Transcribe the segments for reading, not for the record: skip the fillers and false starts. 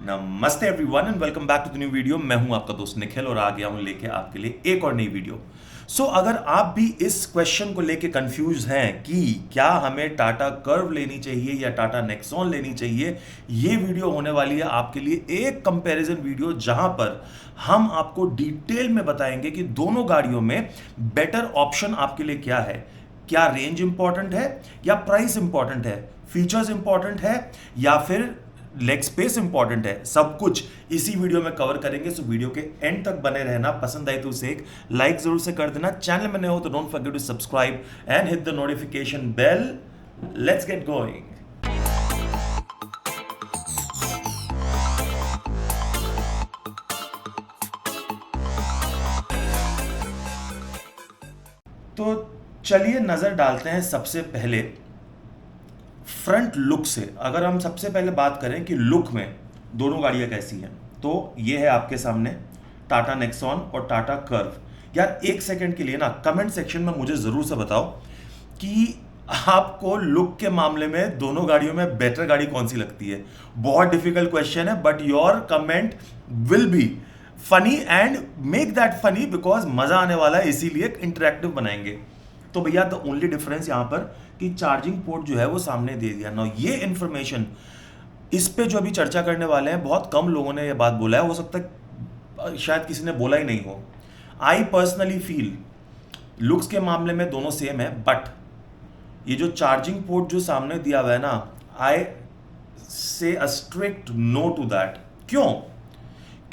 नमस्ते everyone and welcome back to the new video. मैं हूं आपका दोस्त निखिल और आ गया हूं लेके आपके लिए एक और नई वीडियो। अगर आप भी इस क्वेश्चन को लेके कंफ्यूज हैं कि क्या हमें टाटा कर्व लेनी चाहिए या टाटा नेक्सॉन लेनी चाहिए, ये वीडियो होने वाली है आपके लिए एक कंपैरिजन वीडियो जहां पर हम आपको डिटेल में बताएंगे कि दोनों गाड़ियों में बेटर ऑप्शन आपके लिए क्या है। क्या रेंज इंपॉर्टेंट है या प्राइस इंपॉर्टेंट है, फीचर्स इंपॉर्टेंट है या फिर लेग स्पेस इंपॉर्टेंट है, सब कुछ इसी वीडियो में कवर करेंगे। सो वीडियो के एंड तक बने रहना। पसंद आई तो उसे एक लाइक जरूर से कर देना। चैनल में नए हो तो don't forget to subscribe and hit the notification bell. Let's get going. तो चलिए नजर डालते हैं सबसे पहले फ्रंट लुक से। अगर हम सबसे पहले बात करें कि लुक में दोनों गाड़ियां कैसी हैं, तो ये है आपके सामने टाटा नेक्सॉन और टाटा कर्व। यार एक सेकंड के लिए ना कमेंट सेक्शन में मुझे जरूर से बताओ कि आपको लुक के मामले में दोनों गाड़ियों में बेटर गाड़ी कौन सी लगती है। बहुत डिफिकल्ट क्वेश्चन है but your comment will be funny and make that funny because मजा आने वाला है, इसीलिए इंटरेक्टिव बनाएंगे। तो भैया द ओनली डिफरेंस यहां पर कि चार्जिंग पोर्ट जो है वो सामने दे दिया ना। ये इंफॉर्मेशन इस पे जो अभी चर्चा करने वाले हैं, बहुत कम लोगों ने ये बात बोला है, हो सकता है शायद किसी ने बोला ही नहीं हो। आई पर्सनली फील लुक्स के मामले में दोनों सेम है, बट ये जो चार्जिंग पोर्ट जो सामने दिया हुआ है ना, I say a strict no to that. क्यों?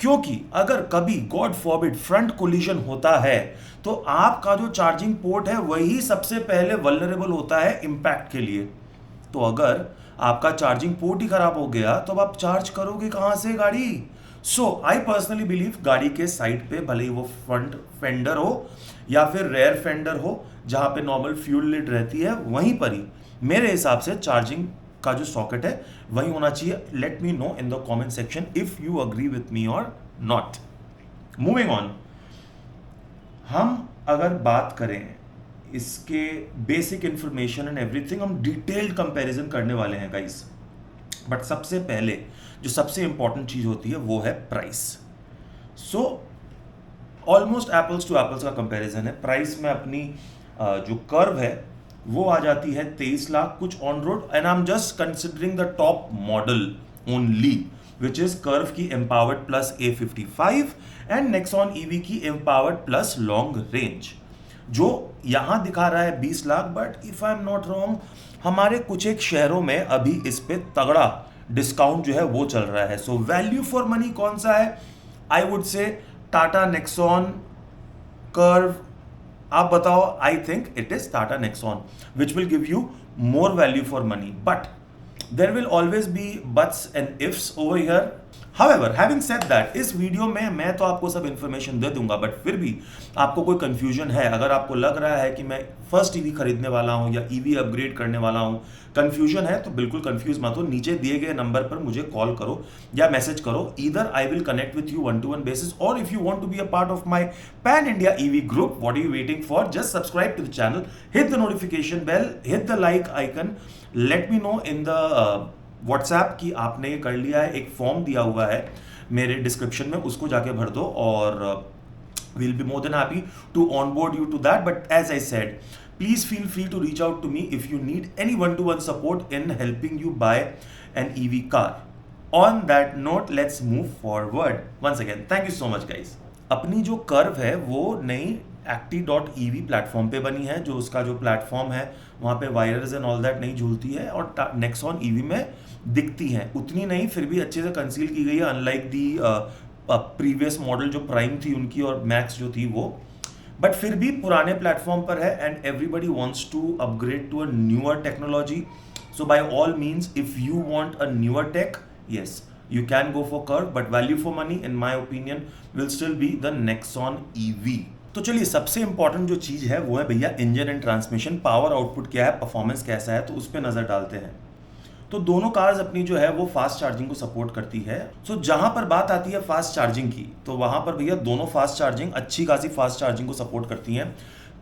क्योंकि अगर कभी गॉड फॉरबिड फ्रंट कोलिजन होता है तो आपका जो चार्जिंग पोर्ट है वही सबसे पहले वल्नरेबल होता है इंपैक्ट के लिए। तो अगर आपका चार्जिंग पोर्ट ही खराब हो गया तो अब आप चार्ज करोगे कहां से गाड़ी। आई पर्सनली बिलीव गाड़ी के साइड पे भले ही वो फ्रंट फेंडर हो या फिर रेयर फेंडर हो जहां पे नॉर्मल फ्यूल लिड रहती है, वहीं पर ही मेरे हिसाब से चार्जिंग का जो सॉकेट है वही होना चाहिए। Late me know in the comment section if you agree with me और नॉट। मूविंग ऑन, हम अगर बात करें इसके बेसिक इंफॉर्मेशन एंड एवरीथिंग, हम डिटेल्ड कंपैरिजन करने वाले हैं गाइस। बट सबसे पहले जो सबसे इंपॉर्टेंट चीज होती है वो है price. Almost apples to apples का कंपैरिजन है। प्राइस में अपनी जो कर्व है वो आ जाती है 23 लाख कुछ on road, and I am just considering the top model only which is Curvv की empowered plus A55 and Nexon EV की एम्पावर्ड प्लस लॉन्ग रेंज। जो यहां दिखा रहा है 20 lakh, but if I am not wrong हमारे कुछ एक शहरों में अभी इस पे तगड़ा डिस्काउंट जो है वो चल रहा है। सो वैल्यू फॉर मनी कौन सा है? I would say Tata Nexon Curvv. आप बताओ। I think it is Tata Nexon which will give you more value for money, but there will always be buts and ifs over here. However, having said that, इस video में मैं तो आपको सब information दे दूंगा, but फिर भी आपको कोई कंफ्यूजन है, अगर आपको लग रहा है कि मैं फर्स्ट ईवी खरीदने वाला हूं या ईवी अपग्रेड करने वाला हूं, कंफ्यूजन है तो बिल्कुल कंफ्यूज मत हो। नीचे दिए गए नंबर पर मुझे कॉल करो या मैसेज करो। Either I will connect with you 1-to-1 basis, और if you want to be a part of my pan India EV group, what are you waiting for? Just subscribe to the channel, hit the notification bell, hit the like icon, let me know in the WhatsApp कि आपने ये कर लिया है। एक form दिया हुआ है मेरे डिस्क्रिप्शन में, उसको जाके भर दो और we'll be more than happy to onboard you to that. But as I said, please feel free to reach out to me if you need any one-to-one support in helping you buy an EV car. On that note, let's move forward. Once again, thank you so much guys. अपनी जो curve है वो नई acti.ev platform पे बनी है। जो उसका जो प्लेटफॉर्म है वहाँ पे वायर्स एंड ऑल दैट नहीं झूलती है, और नेक्सॉन ईवी में दिखती हैं उतनी नहीं, फिर भी अच्छे से कंसील की गई है, अनलाइक दी प्रीवियस मॉडल जो प्राइम थी उनकी और मैक्स जो थी वो। बट फिर भी पुराने प्लेटफॉर्म पर है and everybody wants to upgrade to a newer technology. So by all means if you want a newer tech, yes you can go for curve, but value for money in my opinion will still be the Nexon EV. तो चलिए सबसे important जो चीज है वो है भैया engine and transmission. Power output क्या है, परफॉर्मेंस कैसा है, तो उस पर नजर डालते हैं। तो दोनों कार्स अपनी जो है वो फास्ट चार्जिंग को सपोर्ट करती है। जहां पर बात आती है फास्ट चार्जिंग की, तो वहां पर भैया दोनों फास्ट चार्जिंग अच्छी खासी फास्ट चार्जिंग को सपोर्ट करती हैं।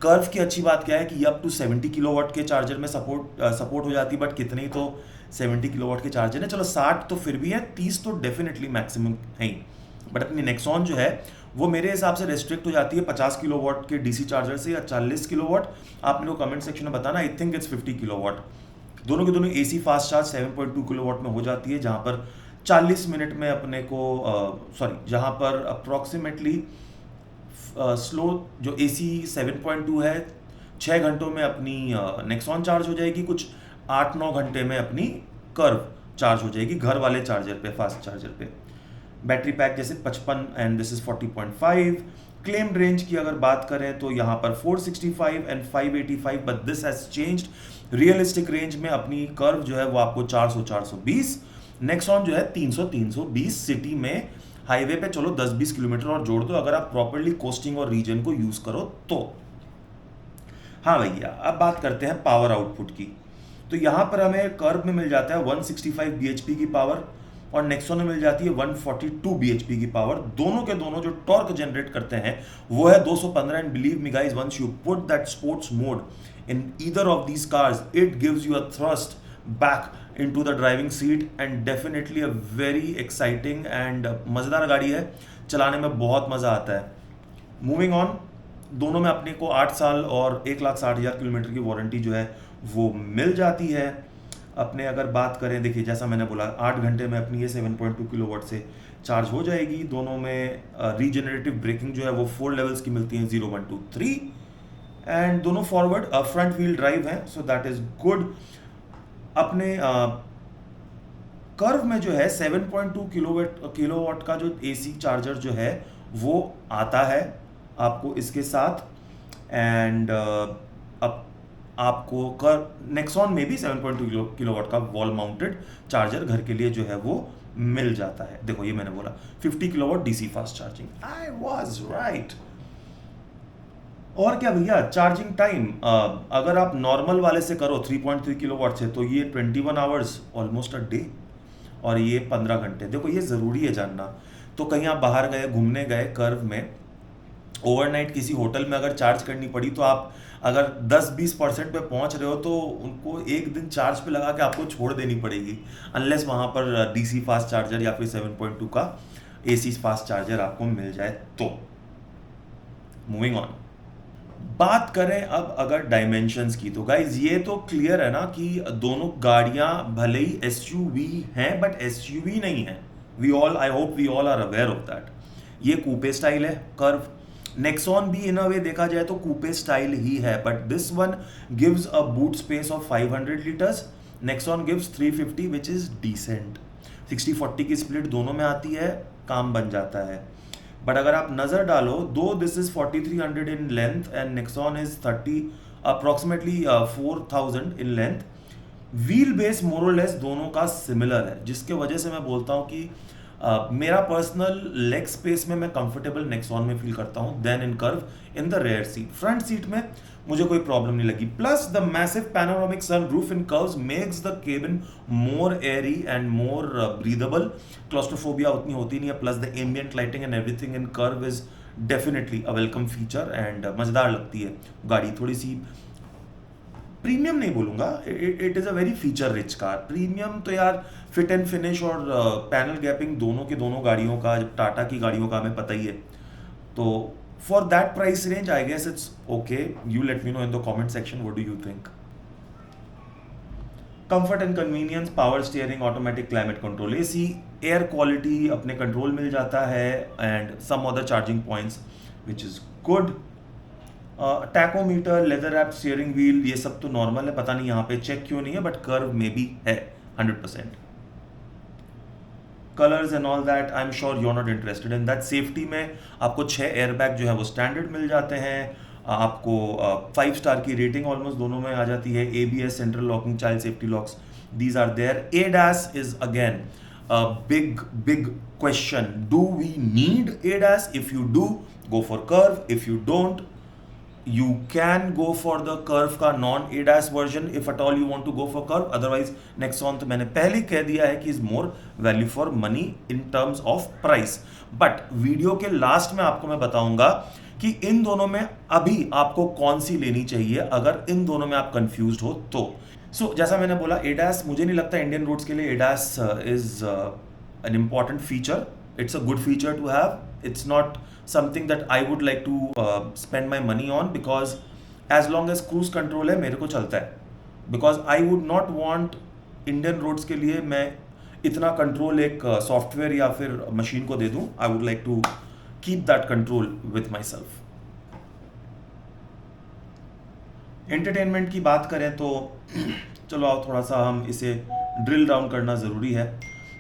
कर्व की अच्छी बात क्या है कि ये अप टू 70 किलोवाट के चार्जर में सपोर्ट हो जाती है, बट कितनी तो 70 किलोवाट के चार्जर है, चलो 60 तो फिर भी है, 30 तो डेफिनेटली मैक्सिमम है ही। बट अपनी नेक्सॉन जो है वो मेरे हिसाब से रेस्ट्रिक्ट हो जाती है 50 किलोवाट के डीसी चार्जर से, या 40 किलोवाट। आप मेरे को कमेंट सेक्शन में बताना। I think it's 50 kilowatt. दोनों के दोनों एसी फास्ट चार्ज 7.2 किलोवाट में हो जाती है, जहाँ पर 40 मिनट में अपने को जहाँ पर अप्रॉक्सीमेटली स्लो जो एसी 7.2 है 6 घंटों में अपनी नेक्सॉन चार्ज हो जाएगी, कुछ 8-9 घंटे में अपनी कर्व चार्ज हो जाएगी घर वाले चार्जर पे, फास्ट चार्जर पे। बैटरी पैक जैसे 55 and this is 40.5। Claimed range की अगर बात करें तो यहाँ पर 465 and 585, but this has changed. Realistic range में अपनी कर्व जो है वो आपको 400-420, नेक्सॉन जो है 300-320 सिटी में। हाईवे पे चलो 10-20 किलोमीटर और जोड़ दो अगर आप प्रॉपर्ली कोस्टिंग और रीजन को यूज करो तो। हाँ भैया, अब बात करते हैं पावर आउटपुट की। तो यहाँ पर हमें कर्व में मिल जाता है 165 bhp की पावर, और नेक्सॉन में मिल जाती है 142 bhp की पावर। दोनों के दोनों जो टॉर्क जनरेट करते हैं वो है 215। And believe me guys, once you put that sports mode in either of these cars, it gives you a thrust back into the driving seat and definitely a very exciting and मज़ेदार गाड़ी है, चलाने में बहुत मज़ा आता है। Moving on, दोनों में अपने को 8 साल और 1,60,000 किलोमीटर की वारंटी जो है वो मिल जाती है। अपने अगर बात करें, देखिए जैसा मैंने बोला 8 घंटे में अपनी ये 7.2 किलोवाट से चार्ज हो जाएगी। दोनों में रीजनरेटिव ब्रेकिंग जो है वो 4 लेवल्स की मिलती हैं, 0, 1, 2, 3। एंड दोनों फॉरवर्ड फ्रंट व्हील ड्राइव है, सो दैट इज गुड। अपने कर्व में जो है 7.2 किलोवाट का जो एसी चार्जर जो है वो आता है आपको इसके साथ। एंड अब आपको कर्व नेक्सॉन में भी 7.2 किलोवाट का वॉल माउंटेड चार्जर घर के लिए जो है वो मिल जाता है। देखो ये मैंने बोला 50 kilowatt DC fast charging, I was right. और क्या भैया, चार्जिंग टाइम अगर आप नॉर्मल वाले से करो 3.3 किलोवाट से तो ये 21 आवर्स ऑलमोस्ट अ डे, और ये 15 घंटे। देखो ये ज़रूरी है जानना। तो कहीं आप बाहर गए, घूमने गए कर्व में, ओवरनाइट किसी होटल में अगर चार्ज करनी पड़ी तो आप अगर 10-20% पे पहुंच रहे हो तो उनको एक दिन चार्ज पे लगा के आपको छोड़ देनी पड़ेगी, अनलेस वहाँ पर डीसी फास्ट चार्जर या फिर 7.2 का एसी फास्ट चार्जर आपको मिल जाए तो। मूविंग ऑन, बात करें अब अगर डायमेंशंस की, तो गाइज ये तो क्लियर है ना कि दोनों गाड़ियां भले ही एसयूवी हैं बट एसयूवी नहीं है। I hope we all are aware of that. ये कूपे स्टाइल है कर्व। नेक्सॉन भी इन अ वे देखा जाए तो कूपे स्टाइल ही है, but this one gives a boot space of 500 litres, Nexon gives 350 which is decent. 60-40 की स्प्लिट दोनों में आती है, काम बन जाता है। बट अगर आप नज़र डालो, though this is 4300 in length and Nexon is 30 approximately 4000 in length. Wheel base more or less दोनों का सिमिलर है, जिसके वजह से मैं बोलता हूँ कि मेरा पर्सनल लेग स्पेस में मैं कंफर्टेबल नेक्सॉन में फील करता हूँ then in Curvv in the rear seat. Front seat में मुझे कोई प्रॉब्लम नहीं लगी। Plus the massive panoramic sunroof in Curvvs makes the cabin more airy and more breathable. Claustrophobia उतनी होती नहीं है। Plus the ambient lighting and everything in Curvv is definitely a welcome feature and मज़ेदार लगती है गाड़ी। थोड़ी सी प्रीमियम नहीं बोलूंगा, it is a very feature rich car. Premium तो यार फिट एंड फिनिश और पैनल गैपिंग दोनों के दोनों गाड़ियों का, टाटा की गाड़ियों का हमें पता ही है। तो for that price range I guess it's okay. You let me know in the comment section what do you think. Comfort and convenience, power steering, automatic climate control, AC, air quality अपने control मिल जाता है and some other charging points which is good. Tachometer, leather wrapped steering wheel, ये सब तो normal है, पता नहीं यहाँ पे चेक क्यों नहीं है, बट कर्व में भी है 100%। Colours and all that I am sure you are not interested in that. Safety में आपको 6 एयरबैग जो है वो स्टैंडर्ड मिल जाते हैं। आपको 5 स्टार की रेटिंग ऑलमोस्ट दोनों में आ जाती है। ABS, central locking, child safety locks, these are there. ADAS is again a big question. Do we need ADAS? If you do, go for curve. If you don't, you can go for the curve का non ADAS version if at all you want to go for curve. Otherwise Nexon तो मैंने पहले कह दिया है कि is more value for money in terms of price. But video के last में आपको मैं बताऊंगा कि इन दोनों में अभी आपको कौन सी लेनी चाहिए अगर इन दोनों में आप कंफ्यूज्ड हो तो। जैसा मैंने बोला, एडास मुझे नहीं लगता इंडियन रोड्स के लिए ADAS is an important feature. It's a good feature to have. It's not something that I would like to spend my money on, because as long as cruise control है मेरे को चलता है. Because I would not want Indian roads के लिए मैं इतना control एक सॉफ्टवेयर या फिर मशीन को दे दूं. I would like to keep that control with myself. Entertainment की बात करें तो चलो आओ थोड़ा सा हम इसे ड्रिल डाउन करना ज़रूरी है.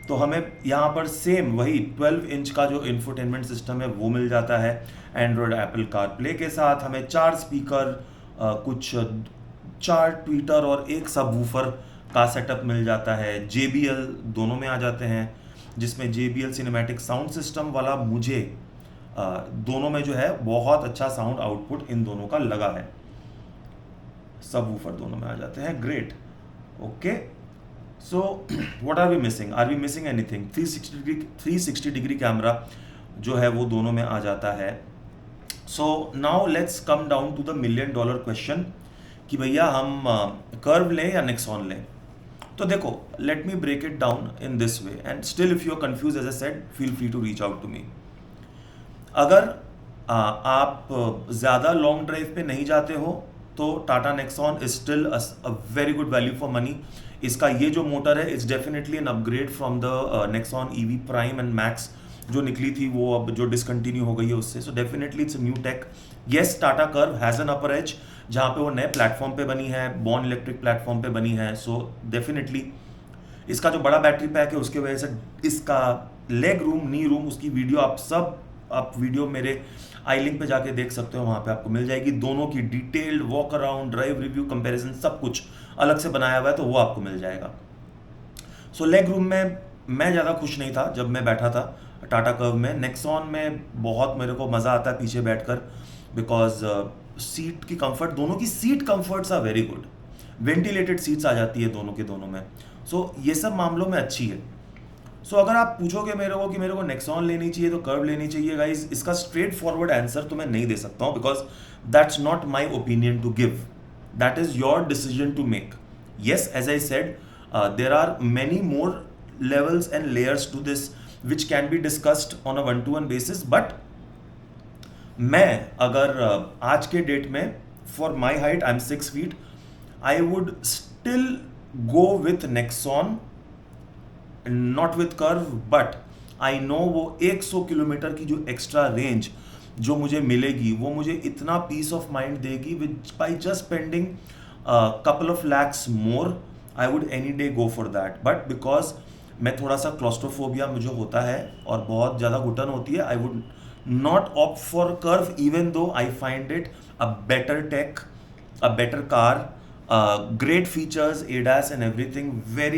तो हमें यहाँ पर सेम वही 12 इंच का जो इंफोटेनमेंट सिस्टम है वो मिल जाता है एंड्रॉयड एप्पल कारप्ले के साथ. हमें 4 स्पीकर, कुछ 4 ट्विटर और एक सबवूफर का सेटअप मिल जाता है. JBL दोनों में आ जाते हैं, जिसमें JBL सिनेमैटिक साउंड सिस्टम वाला मुझे दोनों में जो है बहुत अच्छा साउंड आउटपुट इन दोनों का लगा है. सबवूफर दोनों में आ जाते हैं. Great. Okay, so what are we missing? Are we missing anything? 360 degree camera जो है वो दोनों में आ जाता है. So now let's come down to the $1 million question कि भैया हम कर्व लें या नेक्सॉन लें. तो देखो, let me break it down in this way, and still if you are confuse, as I said, feel free to reach out to me. अगर आप ज़्यादा लॉन्ग ड्राइव पे नहीं जाते हो तो Tata Nexon is still a very good value for money. इसका ये जो मोटर है it's definitely an upgrade from the Nexon EV prime and max जो निकली थी, वो अब जो डिसकंटिन्यू हो गई है उससे. So definitely it's a new take. Yes, Tata curve has an upper as जहाँ पे वो नए प्लेटफॉर्म पे बनी है, बॉर्न इलेक्ट्रिक प्लेटफॉर्म पे बनी है. सो डेफिनेटली इसका जो बड़ा बैटरी पैक है उसके वजह से इसका लेग रूम, नी रूम, उसकी वीडियो आप वीडियो मेरे आई लिंक पे जाके देख सकते हो, वहाँ पे आपको मिल जाएगी. दोनों की detailed walk around, drive review, comparison सब कुछ अलग से बनाया हुआ है, तो वो आपको मिल जाएगा. सो लेग रूम में मैं ज़्यादा खुश नहीं था जब मैं बैठा था टाटा कर्व में. नेक्सॉन में बहुत मेरे को मज़ा आता है पीछे बैठकर, बिकॉज सीट की कंफर्ट, दोनों की seat comforts are very good. Ventilated seats आ जाती है दोनों के दोनों में. सो ये सब मामलों में अच्छी है. सो अगर आप पूछोगे मेरे को नेक्सॉन लेनी चाहिए तो कर्व लेनी चाहिए, गाइज, इसका स्ट्रेट फॉरवर्ड आंसर तो मैं नहीं दे सकता हूँ, because that's not my opinion to give. That is your decision to make. Yes, as I said, there are many more levels and layers to this which can be discussed on a one-to-one basis, but मैं अगर आज के date में, for my height, I'm 6 feet, I would still go with Nexon, not with Curve, but I know वो 100 kilometre की जो extra range जो मुझे मिलेगी वो मुझे इतना पीस ऑफ माइंड देगी, विच by just spending a couple of lakhs more, I would any day go for that. But because मैं थोड़ा सा क्लॉस्ट्रोफोबिया मुझे होता है और बहुत ज़्यादा घुटन होती है, I would not opt for Curvv even though I find it a better tech, a better car, great features, ADAS and everything,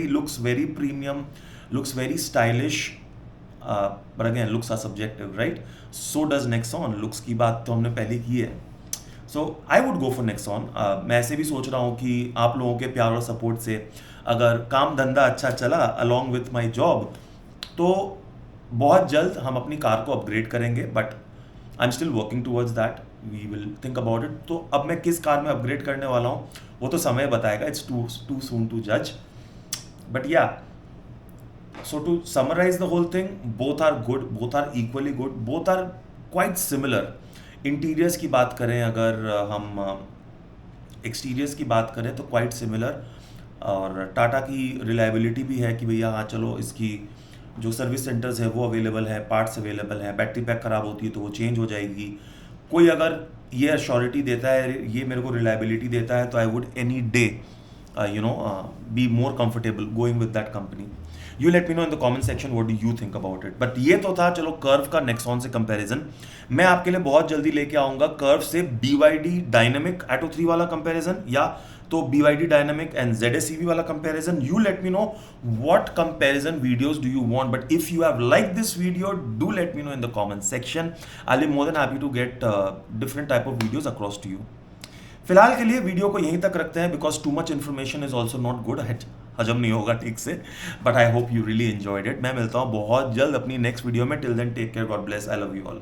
looks very premium, looks very stylish. But again, looks are subjective, right? So does Nexon. Looks की बात तो हमने पहले की है. So I would go for Nexon. मैं ऐसे भी सोच रहा हूँ कि आप लोगों के प्यार और सपोर्ट से अगर काम धंधा अच्छा चला अलॉन्ग विथ माई जॉब, तो बहुत जल्द हम अपनी कार को अपग्रेड करेंगे. But I am still working towards that. We will think about it. तो अब मैं किस कार में अपग्रेड करने वाला हूँ वो तो समय बताएगा. इट्स टू सून टू जज. But yeah, so to summarise the whole thing, both are good, both are equally good, both are quite similar. Interiors की बात करें, अगर हम एक्सटीरियर्स की बात करें तो क्वाइट सिमिलर. और टाटा की रिलायबिलिटी भी है कि भैया हाँ चलो, इसकी जो सर्विस सेंटर्स है वो अवेलेबल है, पार्ट्स अवेलेबल हैं, बैटरी पैक ख़राब होती है तो वो चेंज हो जाएगी. कोई अगर ये अश्योरिटी देता है, ये मेरे को रिलायबिलिटी देता है, तो I would any day be more comfortable going with that company. You let me know in the comment section what do you think about it. But ये तो था चलो कर्व का नेक्सॉन से कंपैरिजन. मैं आपके लिए बहुत जल्दी लेके आऊँगा कर्व से BYD डायनेमिक Atto 3 वाला कंपैरिजन, या तो BYD dynamic and ZS EV वाला comparison. You let me know what comparison videos do you want. But if you have like this video, do let me know in the comment section. I will be more than happy to get different type of videos across to you. फिलहाल के लिए video को यहीं तक रखते हैं, because too much information is also not good. हजम नहीं होगा ठीक से. But I hope you really enjoyed it. मैं मिलता हूँ बहुत जल्द अपनी नेक्स्ट वीडियो में. Till then take care, God bless, I love you all.